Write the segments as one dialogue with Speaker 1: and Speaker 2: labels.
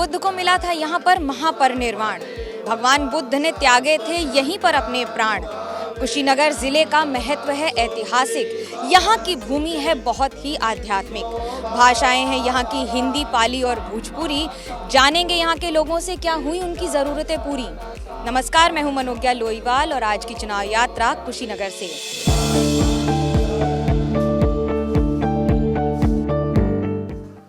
Speaker 1: बुद्ध को मिला था यहाँ पर महापरिनिर्वाण। भगवान बुद्ध ने त्यागे थे यहीं पर अपने प्राण। कुशीनगर जिले का महत्व है ऐतिहासिक, यहाँ की भूमि है बहुत ही आध्यात्मिक। भाषाएं हैं यहाँ की हिंदी, पाली और भोजपुरी। जानेंगे यहाँ के लोगों से क्या हुई उनकी ज़रूरतें पूरी। नमस्कार, मैं हूँ मनोज्ञा लोईवाल और आज की चुनाव यात्रा कुशीनगर से।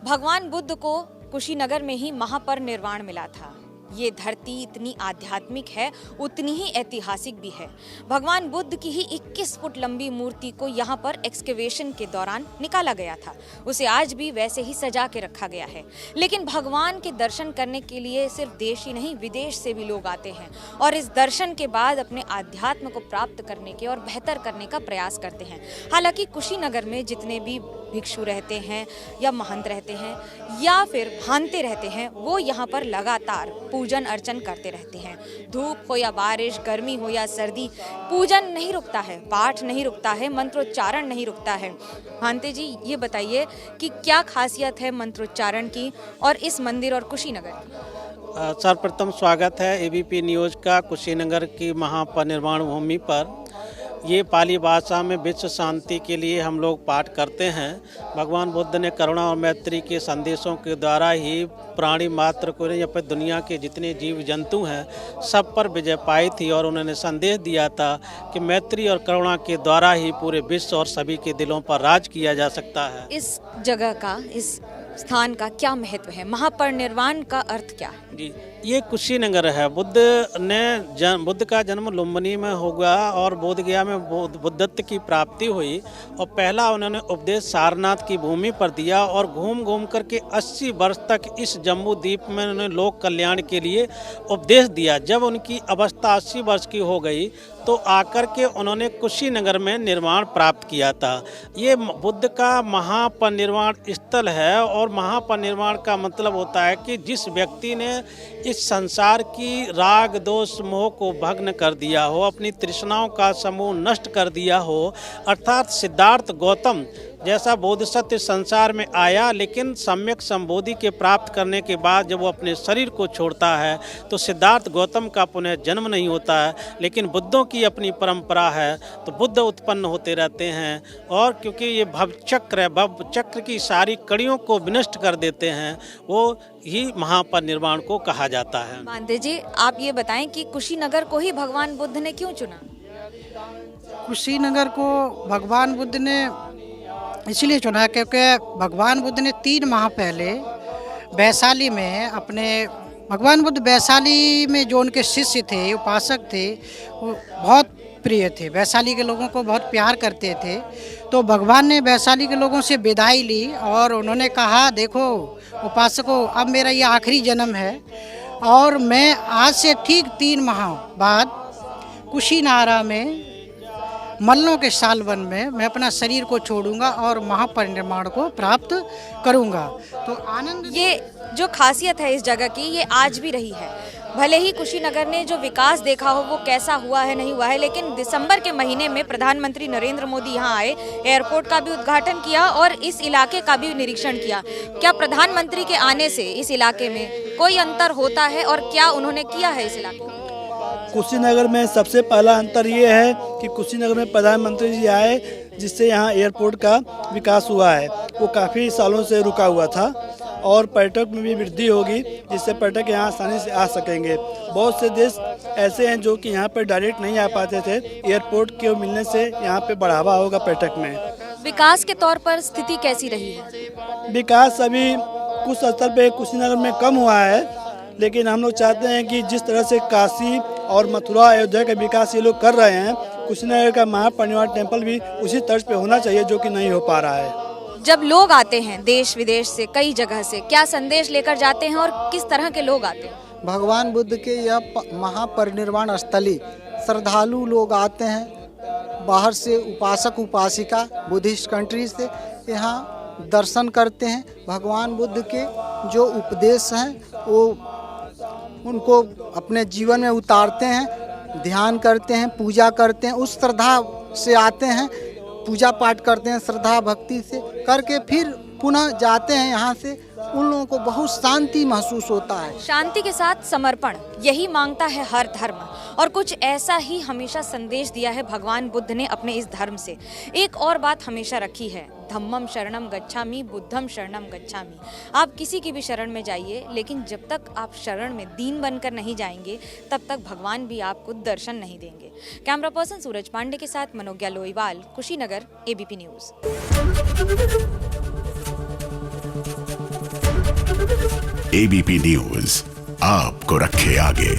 Speaker 1: भगवान बुद्ध को कुशीनगर में ही महापरिनिर्वाण मिला था। ये धरती इतनी आध्यात्मिक है, उतनी ही ऐतिहासिक भी है। भगवान बुद्ध की ही 21 फुट लंबी मूर्ति को यहाँ पर एक्सकेवेशन के दौरान निकाला गया था। उसे आज भी वैसे ही सजा के रखा गया है। लेकिन भगवान के दर्शन करने के लिए सिर्फ देश ही नहीं, विदेश से भी लोग आते हैं और इस दर्शन के बाद अपने आध्यात्म को प्राप्त करने के और बेहतर करने का प्रयास करते हैं। हालांकि कुशीनगर में जितने भी भिक्षु रहते हैं या महंत रहते हैं या फिर भानते रहते हैं, वो यहाँ पर लगातार पूजन अर्चन करते रहते हैं। धूप हो या बारिश, गर्मी हो या सर्दी, पूजन नहीं रुकता है, पाठ नहीं रुकता है, मंत्रोच्चारण नहीं रुकता है। भानते जी, ये बताइए कि क्या खासियत है मंत्रोच्चारण की और इस मंदिर और कुशीनगर की?
Speaker 2: सर्वप्रथम स्वागत है एबीपी न्यूज़ का कुशीनगर की महापरिनिर्वाण भूमि पर। ये पाली भाषा में विश्व शांति के लिए हम लोग पाठ करते हैं। भगवान बुद्ध ने करुणा और मैत्री के संदेशों के द्वारा ही प्राणी मात्र को या फिर दुनिया के जितने जीव जंतु हैं सब पर विजय पाई थी और उन्होंने संदेश दिया था कि मैत्री और करुणा के द्वारा ही पूरे विश्व और सभी के दिलों पर राज किया जा सकता है।
Speaker 1: इस जगह का, इस स्थान का क्या महत्व है? महापरिनिर्वाण का अर्थ क्या है?
Speaker 2: जी, ये कुशीनगर है। बुद्ध का जन्म लुम्बिनी में होगा और बोधगया में बुद्धत्व की प्राप्ति हुई और पहला उन्होंने उपदेश सारनाथ की भूमि पर दिया और घूम घूम करके 80 वर्ष तक इस जम्बू द्वीप में उन्होंने लोक कल्याण के लिए उपदेश दिया। जब उनकी अवस्था 80 वर्ष की हो गई तो आकर के उन्होंने कुशीनगर में निर्माण प्राप्त किया था। ये बुद्ध का महापरिनिर्वाण स्थल है और महापरिनिर्वाण का मतलब होता है कि जिस व्यक्ति ने इस संसार की राग दोष मोह को भग्न कर दिया हो, अपनी तृष्णाओं का समूह नष्ट कर दिया हो, अर्थात सिद्धार्थ गौतम जैसा बोधिसत्व संसार में आया, लेकिन सम्यक संबोधि के प्राप्त करने के बाद जब वो अपने शरीर को छोड़ता है तो सिद्धार्थ गौतम का पुनः जन्म नहीं होता है, लेकिन बुद्धों की अपनी परंपरा है तो बुद्ध उत्पन्न होते रहते हैं। और क्योंकि ये भवचक्र है, भवचक्र की सारी कड़ियों को विनष्ट कर देते हैं, वो ही महापरिनिर्वाण को कहा जाता है।
Speaker 1: भानते जी, आप ये बताएं कि कुशीनगर को ही भगवान बुद्ध ने क्यों चुना?
Speaker 3: कुशीनगर को भगवान बुद्ध ने इसलिए चुना क्योंकि भगवान बुद्ध ने 3 माह पहले वैशाली में भगवान बुद्ध वैशाली में जो उनके शिष्य थे, उपासक थे, वो बहुत प्रिय थे, वैशाली के लोगों को बहुत प्यार करते थे। तो भगवान ने वैशाली के लोगों से विदाई ली और उन्होंने कहा, देखो उपासकों, अब मेरा ये आखिरी जन्म है और मैं आज से ठीक 3 माह बाद कुशीनारा में मल्लों के सालवन में मैं अपना शरीर को छोड़ूंगा और महापरिनिर्वाण को प्राप्त करूंगा। तो आनंद,
Speaker 1: ये जो खासियत है इस जगह की, ये आज भी रही है। भले ही कुशीनगर ने जो विकास देखा हो वो कैसा हुआ है नहीं हुआ है, लेकिन दिसंबर के महीने में प्रधानमंत्री नरेंद्र मोदी यहाँ आए, एयरपोर्ट का भी उद्घाटन किया और इस इलाके का भी निरीक्षण किया। क्या प्रधानमंत्री के आने से इस इलाके में कोई अंतर होता है और क्या उन्होंने किया है इस इलाके में?
Speaker 4: कुशीनगर में सबसे पहला अंतर ये है कि कुशीनगर में प्रधानमंत्री जी आए, जिससे यहाँ एयरपोर्ट का विकास हुआ है। वो काफ़ी सालों से रुका हुआ था और पर्यटक में भी वृद्धि होगी, जिससे पर्यटक यहाँ आसानी से आ सकेंगे। बहुत से देश ऐसे हैं जो कि यहाँ पर डायरेक्ट नहीं आ पाते थे, एयरपोर्ट के मिलने से यहाँ पे बढ़ावा होगा पर्यटक में।
Speaker 1: विकास के तौर पर स्थिति कैसी रही है?
Speaker 4: विकास अभी कुछ स्तर पे कुशीनगर में कम हुआ है, लेकिन हम लोग चाहते हैं कि जिस तरह से काशी और मथुरा, अयोध्या का विकास ये लोग कर रहे हैं, कुशीनगर का महापरिनिर्वाण टेम्पल भी उसी तर्ज पे होना चाहिए, जो कि नहीं हो पा रहा है।
Speaker 1: जब लोग आते हैं देश विदेश से, कई जगह से, क्या संदेश लेकर जाते हैं और किस तरह के लोग आते हैं?
Speaker 5: भगवान बुद्ध के यह महापरिनिर्वाण स्थली श्रद्धालु लोग आते हैं, बाहर से उपासक उपासिका बुद्धिस्ट कंट्री से यहाँ दर्शन करते हैं। भगवान बुद्ध के जो उपदेश हैं वो उनको अपने जीवन में उतारते हैं, ध्यान करते हैं, पूजा करते हैं, उस श्रद्धा से आते हैं, पूजा पाठ करते हैं, श्रद्धा भक्ति से करके फिर पुनः जाते हैं यहाँ से उन लोगों को बहुत शांति महसूस होता है।
Speaker 1: शांति के साथ समर्पण, यही मांगता है हर धर्म, और कुछ ऐसा ही हमेशा संदेश दिया है भगवान बुद्ध ने अपने इस धर्म से। एक और बात हमेशा रखी है, धम्मम शरणम गच्छामि, बुद्धम शरणम गच्छामि। आप किसी की भी शरण में जाइए, लेकिन जब तक आप शरण में दीन बनकर नहीं जाएंगे, तब तक भगवान भी आपको दर्शन नहीं देंगे। कैमरा पर्सन सूरज पांडे के साथ Manogya Loiwal, Kushinagar, ABP news.
Speaker 6: ABP news आपको रखे आगे।